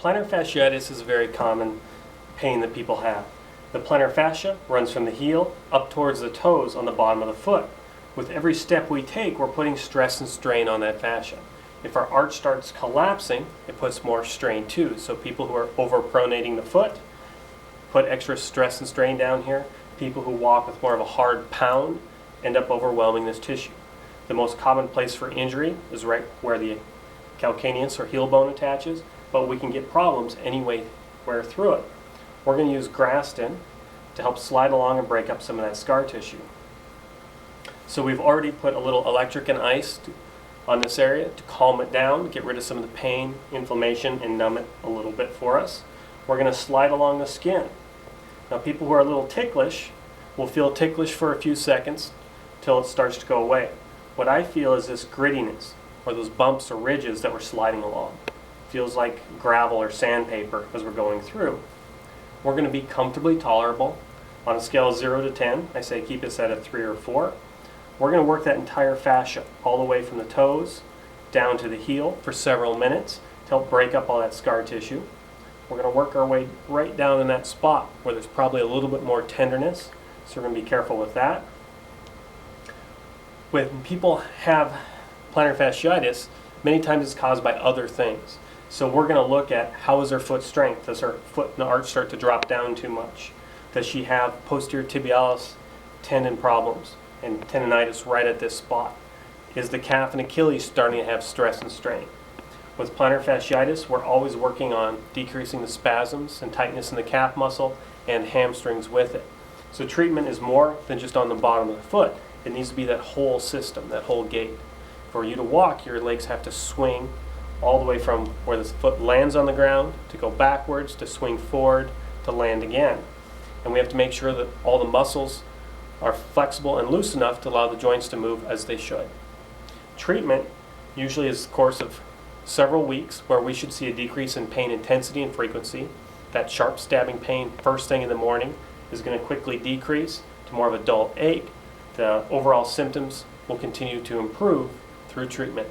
Plantar fasciitis is a very common pain that people have. The plantar fascia runs from the heel up towards the toes on the bottom of the foot. With every step we take, we're putting stress and strain on that fascia. If our arch starts collapsing, it puts more strain too. So people who are overpronating the foot put extra stress and strain down here. People who walk with more of a hard pound end up overwhelming this tissue. The most common place for injury is right where the calcaneus or heel bone attaches, but we can get problems anywhere through it. We're going to use Graston to help slide along and break up some of that scar tissue. So we've already put a little electric and ice on this area to calm it down, get rid of some of the pain, inflammation, and numb it a little bit for us. We're going to slide along the skin. Now people who are a little ticklish will feel ticklish for a few seconds till it starts to go away. What I feel is this grittiness, or those bumps or ridges that we're sliding along. Feels like gravel or sandpaper as we're going through. We're going to be comfortably tolerable. On a scale of 0 to 10, I say keep it set at 3 or 4. We're going to work that entire fascia all the way from the toes down to the heel for several minutes to help break up all that scar tissue. We're going to work our way right down in that spot where there's probably a little bit more tenderness, so we're going to be careful with that. When people have plantar fasciitis, many times it's caused by other things. So we're going to look at how is her foot strength. Does her foot and arch start to drop down too much? Does she have posterior tibialis tendon problems and tendonitis right at this spot? Is the calf and Achilles starting to have stress and strain? With plantar fasciitis, we're always working on decreasing the spasms and tightness in the calf muscle and hamstrings with it. So treatment is more than just on the bottom of the foot. It needs to be that whole system, that whole gait. For you to walk, your legs have to swing all the way from where the foot lands on the ground to go backwards, to swing forward, to land again. And we have to make sure that all the muscles are flexible and loose enough to allow the joints to move as they should. Treatment usually is a course of several weeks where we should see a decrease in pain intensity and frequency. That sharp stabbing pain first thing in the morning is going to quickly decrease to more of a dull ache. The overall symptoms will continue to improve through treatment.